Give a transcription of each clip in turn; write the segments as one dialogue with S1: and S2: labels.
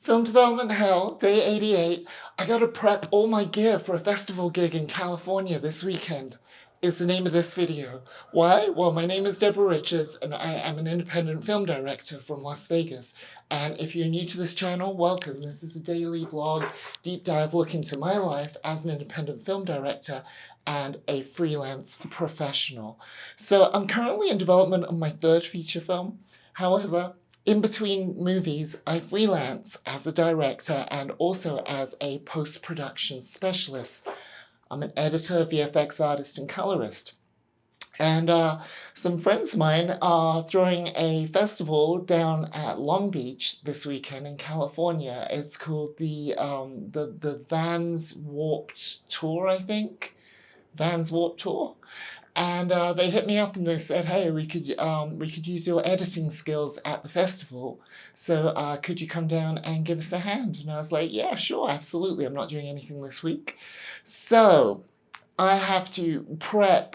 S1: Film development hell, day 88. I gotta prep all my gear for a festival gig in California this weekend, is the name of this video. Why? Well, my name is Deborah Richards and I am an independent film director from Las Vegas. And if you're new to this channel, welcome. This is a daily vlog, deep dive look into my life as an independent film director and a freelance professional. So I'm currently in development of my third feature film. However, in between movies, I freelance as a director and also as a post-production specialist. I'm an editor, VFX artist, and colorist. And some friends of mine are throwing a festival down at Long Beach this weekend in California. It's called the Vans Warped Tour, I think. Vans Warped Tour. And they hit me up and they said, hey, we could use your editing skills at the festival. So could you come down and give us a hand? And I was like, yeah, sure, absolutely. I'm not doing anything this week. So I have to prep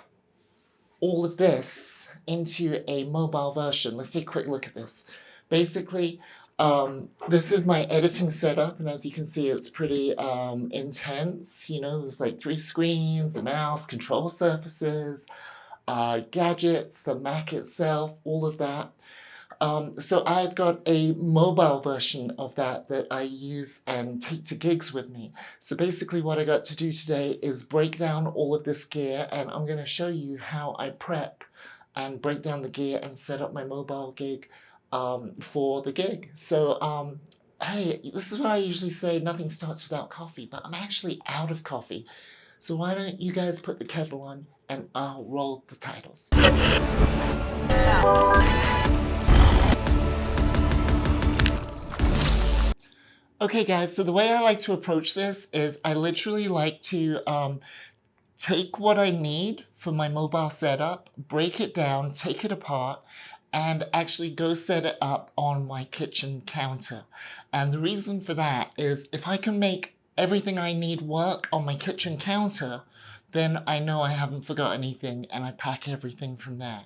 S1: all of this into a mobile version. Let's take a quick look at this. Basically, this is my editing setup, and as you can see, it's pretty intense. You know, there's like 3 screens, a mouse, control surfaces, gadgets, the Mac itself, all of that. So I've got a mobile version of that I use and take to gigs with me. So basically what I got to do today is break down all of this gear, and I'm going to show you how I prep and break down the gear and set up my mobile gig for the gig. So hey, this is where I usually say nothing starts without coffee, but I'm actually out of coffee. So why don't you guys put the kettle on and I'll roll the titles. Okay guys, so the way I like to approach this is I literally like to take what I need for my mobile setup, break it down, take it apart, and actually go set it up on my kitchen counter. And the reason for that is if I can make everything I need work on my kitchen counter, then I know I haven't forgot anything and I pack everything from there.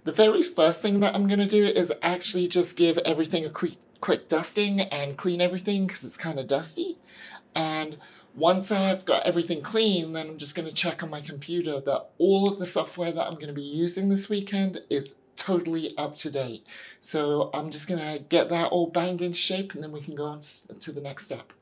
S1: The very first thing that I'm going to do is actually just give everything a quick dusting and clean everything because it's kind of dusty. And once I've got everything clean, then I'm just going to check on my computer that all of the software that I'm going to be using this weekend is totally up to date. So I'm just going to get that all banged into shape and then we can go on to the next step.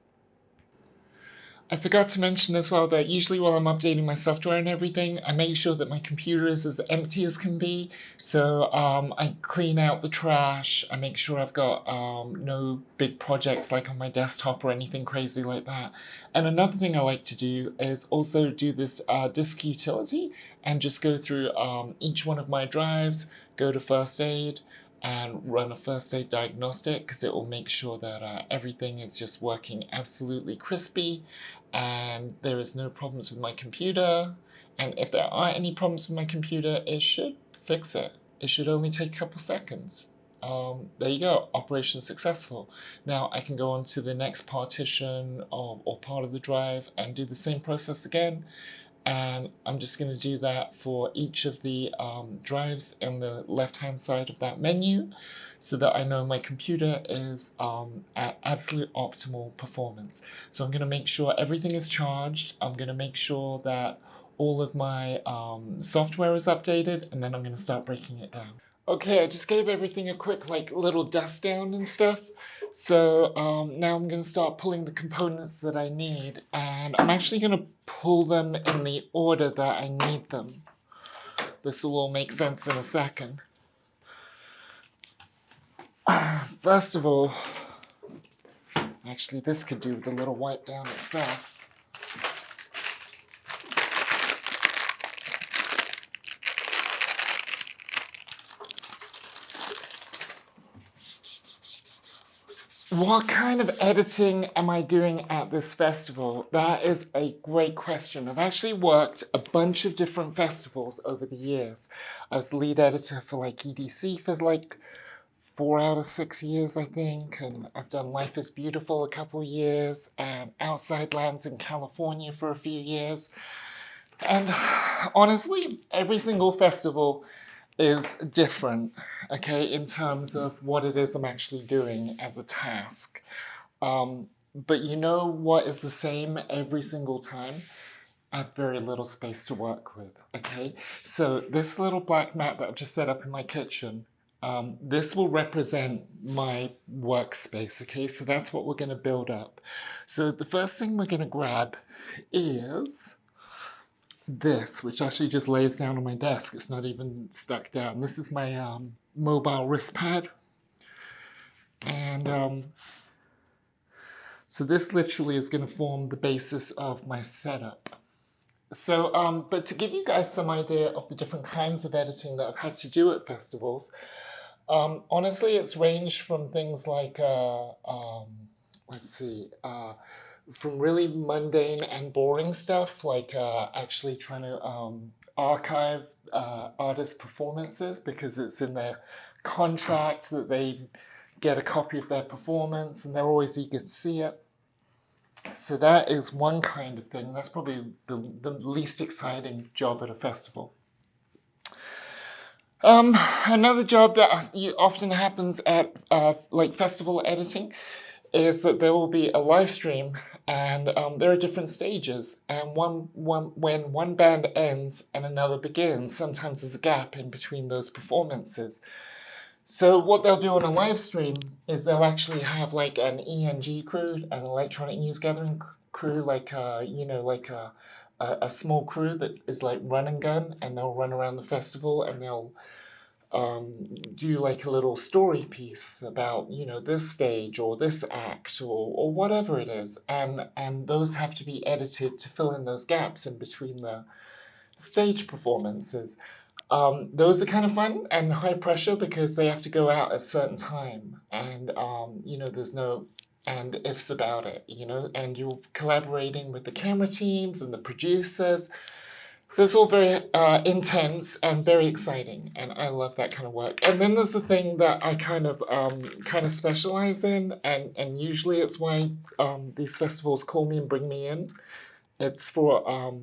S1: I forgot to mention as well that usually while I'm updating my software and everything, I make sure that my computer is as empty as can be. So I clean out the trash. I make sure I've got no big projects like on my desktop or anything crazy like that. And another thing I like to do is also do this disk utility and just go through each one of my drives, go to first aid, and run a first aid diagnostic because it will make sure that everything is just working absolutely crispy and there is no problems with my computer. And if there are any problems with my computer, it should fix it. It should only take a couple seconds. There you go, operation successful. Now I can go on to the next partition or part of the drive and do the same process again. And I'm just going to do that for each of the drives in the left-hand side of that menu so that I know my computer is at absolute optimal performance. So I'm going to make sure everything is charged. I'm going to make sure that all of my software is updated, and then I'm going to start breaking it down. Okay, I just gave everything a quick little dust down and stuff. So now I'm going to start pulling the components that I need, and I'm actually going to pull them in the order that I need them. This will all make sense in a second. First of all, actually this could do with a little wipe down itself. What kind of editing am I doing at this festival? That is a great question. I've actually worked a bunch of different festivals over the years. I was lead editor for EDC for 4 out of 6 years, I think, and I've done Life is Beautiful a couple years and Outside Lands in California for a few years. And honestly, every single festival is different, okay, in terms of what it is I'm actually doing as a task. But you know what is the same every single time? I have very little space to work with, okay? So this little black mat that I've just set up in my kitchen, this will represent my workspace, okay? So that's what we're gonna build up. So the first thing we're gonna grab is this, which actually just lays down on my desk. It's not even stuck down. This is my mobile wrist pad. And so this literally is gonna form the basis of my setup. So, but to give you guys some idea of the different kinds of editing that I've had to do at festivals, honestly, it's ranged from things like, let's see, from really mundane and boring stuff, like actually trying to archive artist performances because it's in their contract that they get a copy of their performance and they're always eager to see it. So that is one kind of thing. That's probably the least exciting job at a festival. Another job that often happens at like festival editing is that there will be a live stream and there are different stages. And when one band ends and another begins, sometimes there's a gap in between those performances. So what they'll do on a live stream is they'll actually have like an ENG crew, an electronic news gathering crew, like like a small crew that is like run and gun, and they'll run around the festival and they'll do like a little story piece about this stage or this act or whatever it is, and those have to be edited to fill in those gaps in between the stage performances. Those are kind of fun and high pressure because they have to go out at a certain time, and there's no and ifs about it, and you're collaborating with the camera teams and the producers. So it's all very intense and very exciting, and I love that kind of work. And then there's the thing that I kind of specialize in, and usually it's why these festivals call me and bring me in. It's for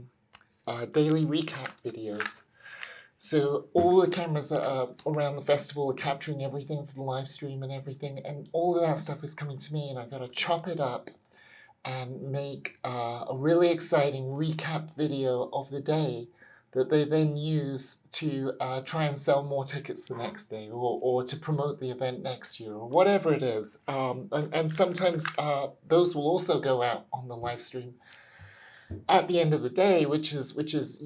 S1: daily recap videos. So all the cameras that are around the festival are capturing everything for the live stream and everything, and all of that stuff is coming to me, and I've got to chop it up and make a really exciting recap video of the day that they then use to try and sell more tickets the next day, or to promote the event next year, or whatever it is. And sometimes those will also go out on the live stream at the end of the day, which is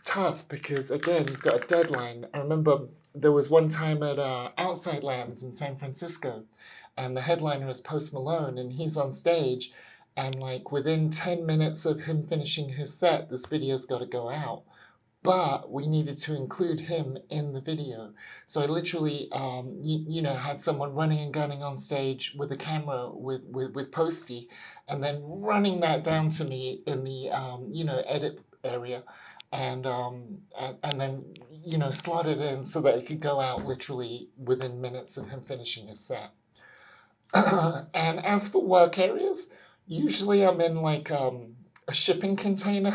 S1: tough because again you've got a deadline. I remember there was one time at Outside Lands in San Francisco, and the headliner is Post Malone, and he's on stage, and like within 10 minutes of him finishing his set, this video's got to go out. But we needed to include him in the video. So I literally, had someone running and gunning on stage with a camera with Posty, and then running that down to me in the, edit area, and then, slot it in so that it could go out literally within minutes of him finishing his set. And as for work areas, usually I'm in like a shipping container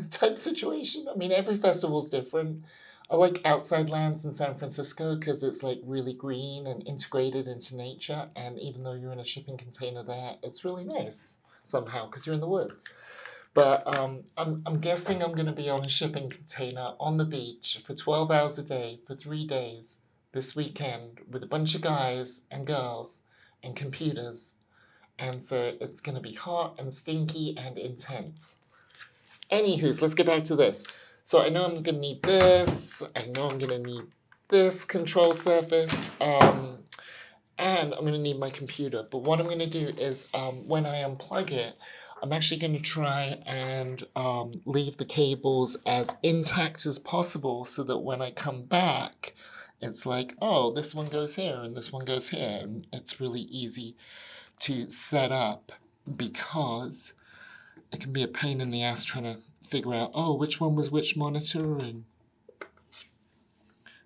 S1: type situation. I mean, every festival is different. I like Outside Lands in San Francisco because it's like really green and integrated into nature. And even though you're in a shipping container there, it's really nice somehow because you're in the woods. But I'm guessing I'm going to be on a shipping container on the beach for 12 hours a day for 3 days this weekend with a bunch of guys and girls and computers. And so it's going to be hot and stinky and intense. Anywho, let's get back to this. So I know I'm going to need this. I know I'm going to need this control surface. And I'm going to need my computer. But what I'm going to do is when I unplug it, I'm actually going to try and leave the cables as intact as possible so that when I come back, it's like, oh, this one goes here and this one goes here. And it's really easy to set up because it can be a pain in the ass trying to figure out, oh, which one was which monitor. And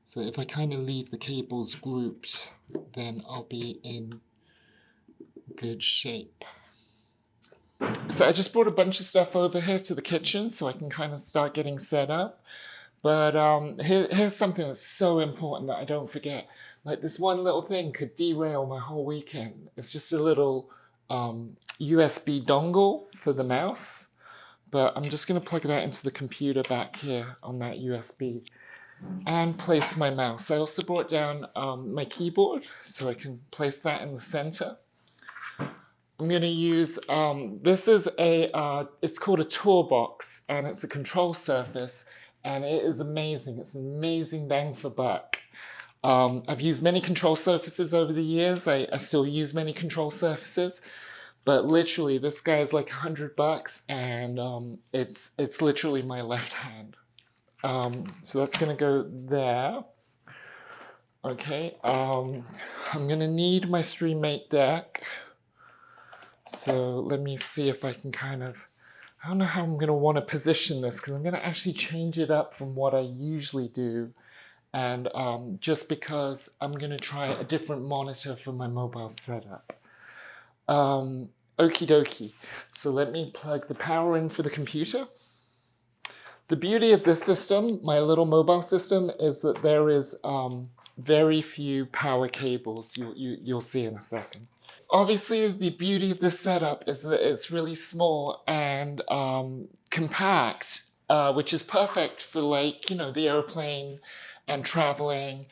S1: so if I kind of leave the cables grouped, then I'll be in good shape. So I just brought a bunch of stuff over here to the kitchen so I can kind of start getting set up. But here's something that's so important that I don't forget. Like this one little thing could derail my whole weekend. It's just a little USB dongle for the mouse, but I'm just going to plug that into the computer back here on that USB and place my mouse. I also brought down my keyboard so I can place that in the center. I'm going to use, this is it's called a toolbox, and it's a control surface, and it is amazing. It's an amazing bang for buck. I've used many control surfaces over the years. I still use many control surfaces, but literally this guy is like $100, and it's literally my left hand. So that's going to go there. Okay, I'm going to need my StreamMate deck. So let me see if I can kind of, I don't know how I'm going to want to position this, because I'm going to actually change it up from what I usually do. And just because I'm going to try a different monitor for my mobile setup. Okie dokie. So let me plug the power in for the computer. The beauty of this system, my little mobile system, is that there is very few power cables. You'll see in a second. Obviously, the beauty of this setup is that it's really small and compact, which is perfect for, like, you know, the airplane and traveling.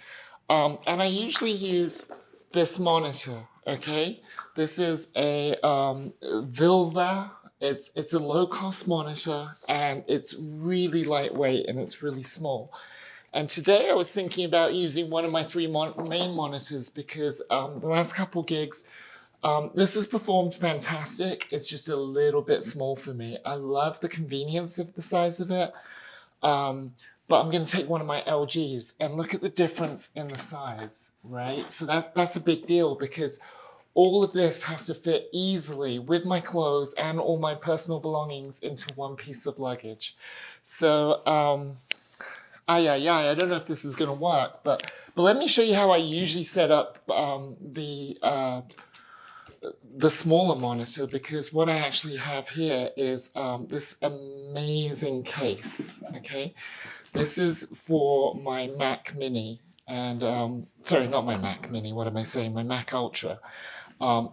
S1: And I usually use this monitor, okay? This is a Vilva. It's a low-cost monitor, and it's really lightweight and it's really small. And today I was thinking about using one of my three main monitors because the last couple gigs, this has performed fantastic. It's just a little bit small for me. I love the convenience of the size of it. But I'm going to take one of my LGs and look at the difference in the size, right? So that's a big deal because all of this has to fit easily with my clothes and all my personal belongings into one piece of luggage. So, I don't know if this is going to work, but let me show you how I usually set up the smaller monitor, because what I actually have here is this amazing case, okay? This is for my Mac Mini, and sorry, not my Mac Mini, what am I saying? My Mac Ultra.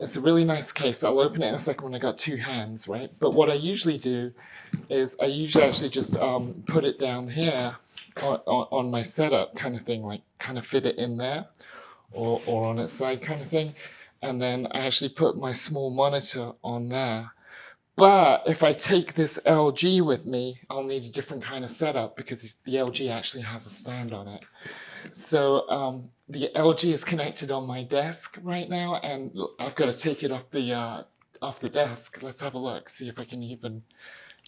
S1: It's a really nice case. I'll open it in a second when I got two hands, right? But what I usually do is I usually actually just put it down here on my setup kind of thing, like kind of fit it in there or on its side kind of thing. And then I actually put my small monitor on there. But if I take this LG with me, I'll need a different kind of setup because the LG actually has a stand on it. So the LG is connected on my desk right now, and I've got to take it off the desk. Let's have a look, see if I can even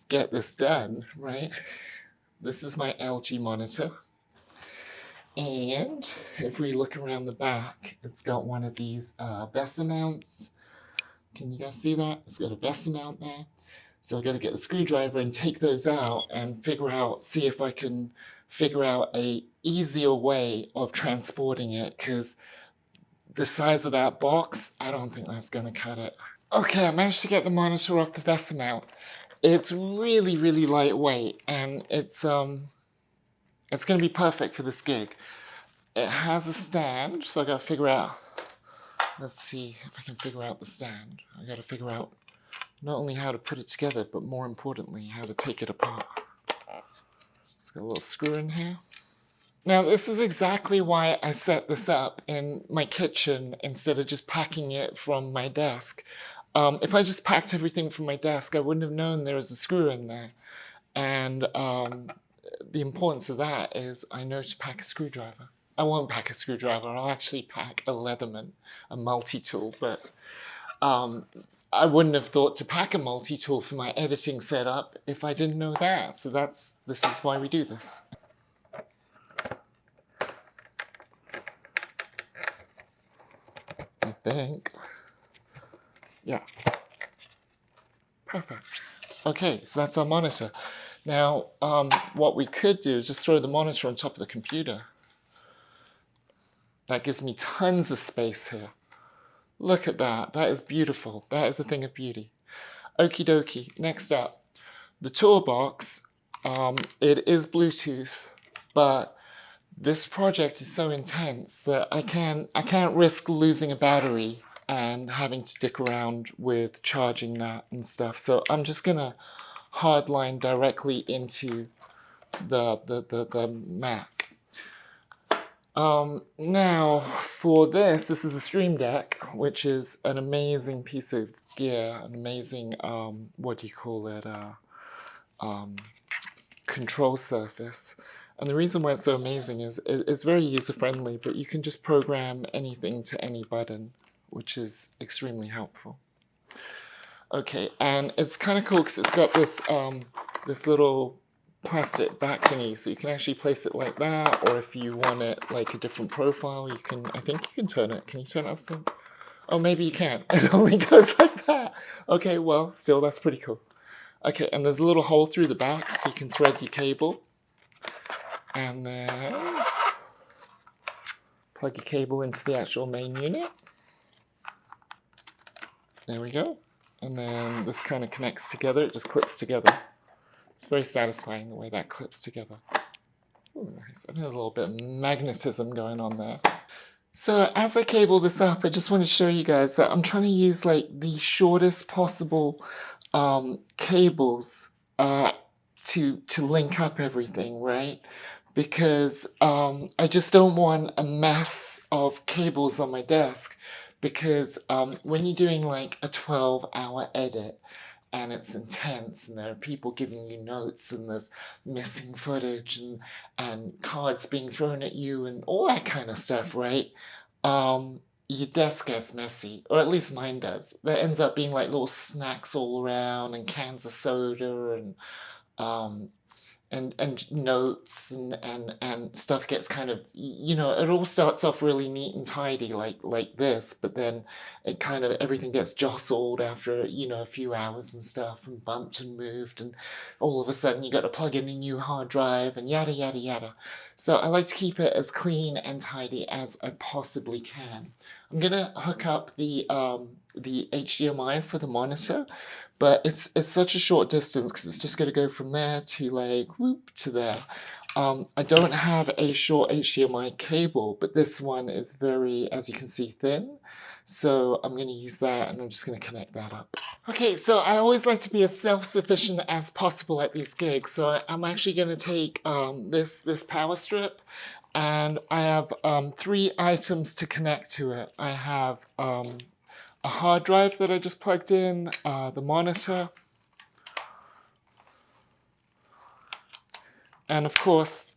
S1: get this done, right? This is my LG monitor. And if we look around the back, it's got one of these VESA mounts. Can you guys see that? It's got a VESA mount there. So I've got to get the screwdriver and take those out and see if I can figure out a easier way of transporting it, because the size of that box, I don't think that's going to cut it. Okay, I managed to get the monitor off the VESA mount. It's really, really lightweight, and it's going to be perfect for this gig. It has a stand, so I got to figure out, let's see if I can figure out the stand. I got to figure out not only how to put it together, but more importantly, how to take it apart. It's got a little screw in here. Now, this is exactly why I set this up in my kitchen instead of just packing it from my desk. If I just packed everything from my desk, I wouldn't have known there was a screw in there. And the importance of that is I know to pack a screwdriver. I won't pack a screwdriver. I'll actually pack a Leatherman, a multi-tool. But I wouldn't have thought to pack a multi-tool for my editing setup if I didn't know that. So this is why we do this. I think. Yeah. Perfect. Okay, so that's our monitor. Now, what we could do is just throw the monitor on top of the computer. That gives me tons of space here. Look at that. That is beautiful. That is a thing of beauty. Okie dokie. Next up, the toolbox. It is Bluetooth, but this project is so intense that I can't risk losing a battery and having to dick around with charging that and stuff. So I'm just gonna hardline directly into the Mac. Now for this is a Stream Deck, which is an amazing piece of gear, an amazing what do you call it, control surface. And the reason why it's so amazing is it's very user-friendly, but you can just program anything to any button, which is extremely helpful. Okay, and it's kind of cool because it's got this this little plastic back thingy, so you can actually place it like that, or if you want it like a different profile, you can, I think you can turn it. Can you turn it upside? Oh, maybe you can't. It only goes like that. Okay, well, still, that's pretty cool. Okay, and there's a little hole through the back, so you can thread your cable. And then plug your cable into the actual main unit. There we go. And then this kind of connects together. It just clips together. It's very satisfying the way that clips together. Ooh, nice. And there's a little bit of magnetism going on there. So as I cable this up, I just want to show you guys that I'm trying to use like the shortest possible cables to link up everything, right? Because I just don't want a mess of cables on my desk, because when you're doing like a 12-hour edit and it's intense and there are people giving you notes and there's missing footage and cards being thrown at you and all that kind of stuff, right? Your desk gets messy, or at least mine does. There ends up being like little snacks all around and cans of soda and notes and stuff gets kind of, you know, it all starts off really neat and tidy like this, but then it kind of, everything gets jostled after, you know, a few hours and stuff, and bumped and moved, and all of a sudden you got to plug in a new hard drive and yada yada yada. So I like to keep it as clean and tidy as I possibly can. I'm gonna hook up the HDMI for the monitor, but it's such a short distance because it's just going to go from there to like whoop to there. I don't have a short HDMI cable, but this one is very, as you can see, thin. So I'm going to use that, and I'm just going to connect that up. Okay, so I always like to be as self-sufficient as possible at these gigs. So I'm actually going to take this power strip, and I have 3 items to connect to it. I have a hard drive that I just plugged in, the monitor, and of course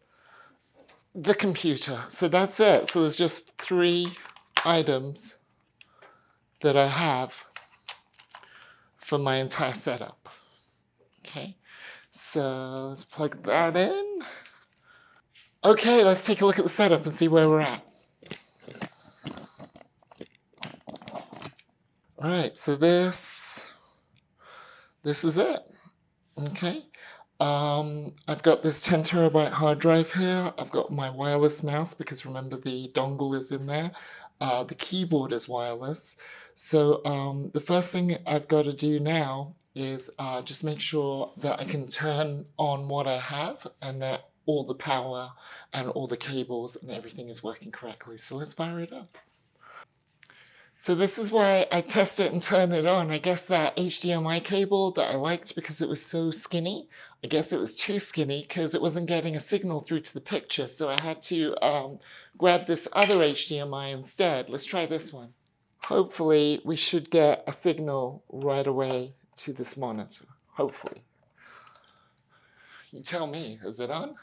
S1: the computer. So that's it. So there's just 3 items that I have for my entire setup. Okay, so let's plug that in. Okay, let's take a look at the setup and see where we're at. All right, so this is it. Okay, I've got this 10 terabyte hard drive here. I've got my wireless mouse, because remember the dongle is in there. The keyboard is wireless. So the first thing I've got to do now is just make sure that I can turn on what I have, and that all the power and all the cables and everything is working correctly. So let's fire it up. So this is why I test it and turn it on. I guess that HDMI cable that I liked because it was so skinny, I guess it was too skinny because it wasn't getting a signal through to the picture. So I had to grab this other HDMI instead. Let's try this one. Hopefully we should get a signal right away to this monitor. Hopefully. You tell me, is it on?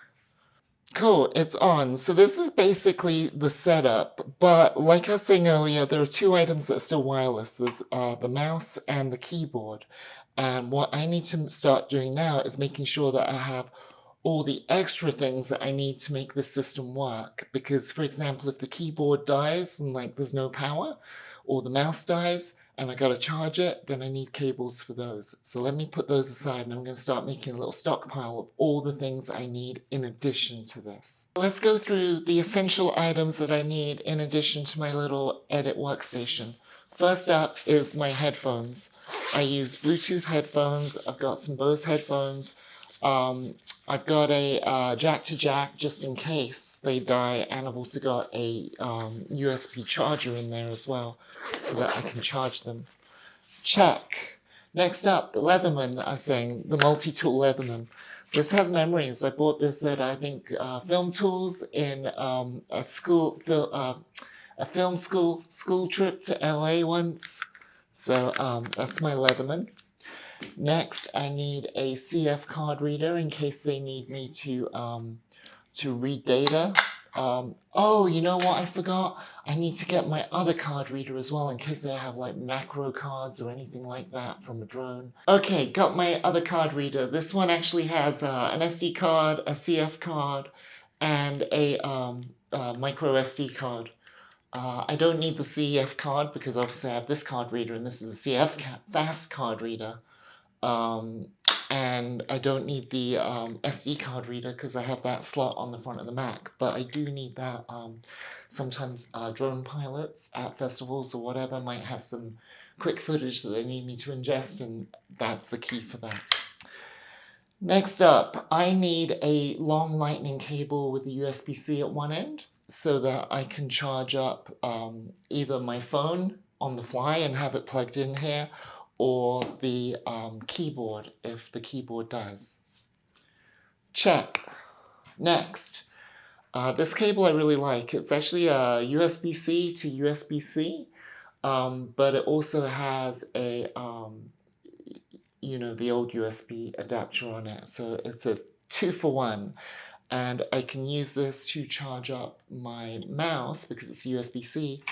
S1: Cool, it's on. So this is basically the setup, but like I was saying earlier, there are 2 items that are still wireless. There's the mouse and the keyboard. And what I need to start doing now is making sure that I have all the extra things that I need to make this system work. Because, for example, if the keyboard dies and like there's no power, or the mouse dies and I gotta charge it, then I need cables for those. So let me put those aside, and I'm gonna start making a little stockpile of all the things I need in addition to this. Let's go through the essential items that I need in addition to my little edit workstation. First up is my headphones. I use Bluetooth headphones. I've got some Bose headphones. I've got a jack to jack just in case they die, and I've also got a USB charger in there as well so that I can charge them. Check. Next up, the Leatherman, I was saying, the multi-tool Leatherman. This has memories. I bought this at, I think, Film Tools in a film school trip to LA once. So that's my Leatherman. Next, I need a CF card reader in case they need me to read data. Oh, you know what I forgot? I need to get my other card reader as well in case they have like macro cards or anything like that from a drone. Okay, got my other card reader. This one actually has an SD card, a CF card, and a micro SD card. I don't need the CF card because obviously I have this card reader and this is a CF fast card reader. And I don't need the SD card reader because I have that slot on the front of the Mac, but I do need that. Sometimes drone pilots at festivals or whatever might have some quick footage that they need me to ingest, and that's the key for that. Next up, I need a long lightning cable with a USB-C at one end so that I can charge up either my phone on the fly and have it plugged in here, or the keyboard if the keyboard dies. Check. Next, this cable I really like. It's actually a USB-C to USB-C, but it also has a, you know, the old USB adapter on it. So it's a 2-for-1. And I can use this to charge up my mouse because it's USB-C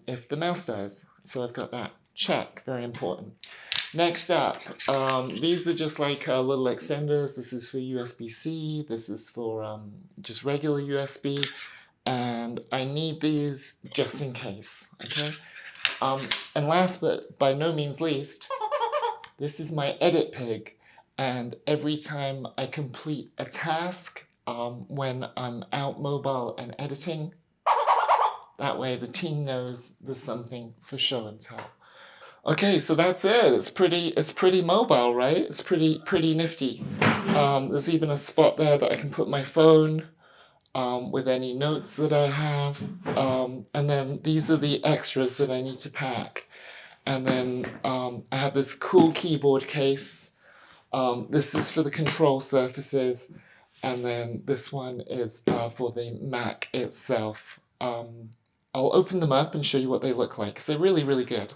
S1: if the mouse dies. So I've got that. Check, very important. Next up, these are just like little extenders. This is for USB-C, this is for just regular USB, and I need these just in case, okay? And last but by no means least, this is my edit pig, and every time I complete a task when I'm out mobile and editing, that way the team knows there's something for show and tell. Okay, so that's it. It's pretty mobile, right? It's pretty nifty. There's even a spot there that I can put my phone with any notes that I have. And then these are the extras that I need to pack. And then I have this cool keyboard case. This is for the control surfaces. And then this one is for the Mac itself. I'll open them up and show you what they look like, because they're really, really good.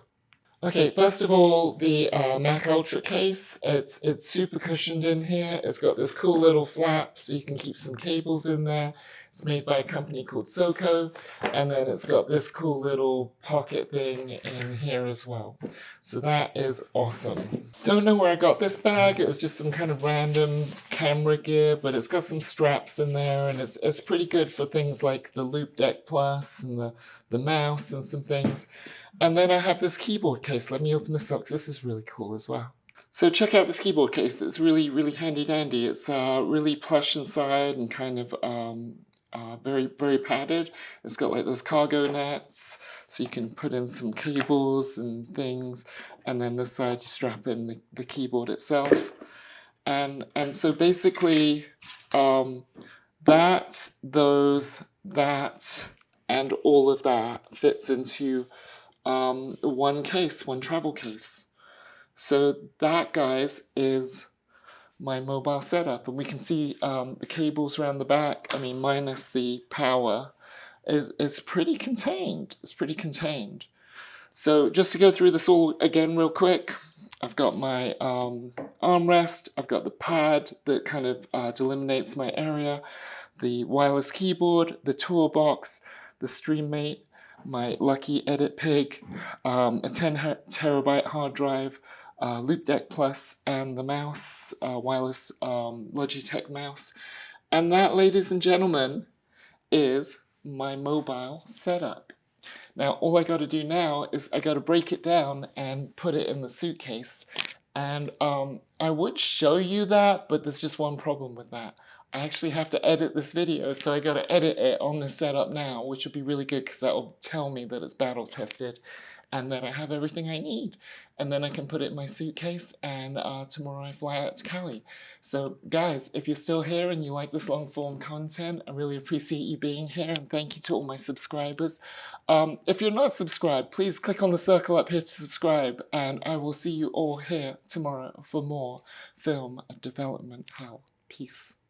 S1: Okay, first of all, the Mac Ultra case, it's super cushioned in here. It's got this cool little flap so you can keep some cables in there. It's made by a company called Soco, and then it's got this cool little pocket thing in here as well. So that is awesome. Don't know where I got this bag. It was just some kind of random camera gear, but it's got some straps in there, and it's pretty good for things like the Loop Deck Plus and the mouse and some things. And then I have this keyboard case. Let me open this up because this is really cool as well. So check out this keyboard case. It's really, really handy dandy. It's really plush inside and kind of very, very padded. It's got like those cargo nets, so you can put in some cables and things. And then this side you strap in the keyboard itself. And so basically that, and all of that fits into one case, one travel case. So that, guys, is my mobile setup, and we can see the cables around the back. I mean, minus the power, it's pretty contained. It's pretty contained. So just to go through this all again real quick, I've got my armrest, I've got the pad that kind of delimitates my area, the wireless keyboard, the toolbox, the StreamMate, my lucky edit pig, a 10 terabyte hard drive, Loop Deck Plus, and the mouse, wireless Logitech mouse. And that, ladies and gentlemen, is my mobile setup. Now, all I got to do now is I got to break it down and put it in the suitcase. And I would show you that, but there's just one problem with that. I actually have to edit this video, so I got to edit it on this setup now, which would be really good because that will tell me that it's battle tested and then I have everything I need. And then I can put it in my suitcase, and tomorrow I fly out to Cali. So, guys, if you're still here and you like this long form content, I really appreciate you being here, and thank you to all my subscribers. If you're not subscribed, please click on the circle up here to subscribe, and I will see you all here tomorrow for more film development hell. Peace.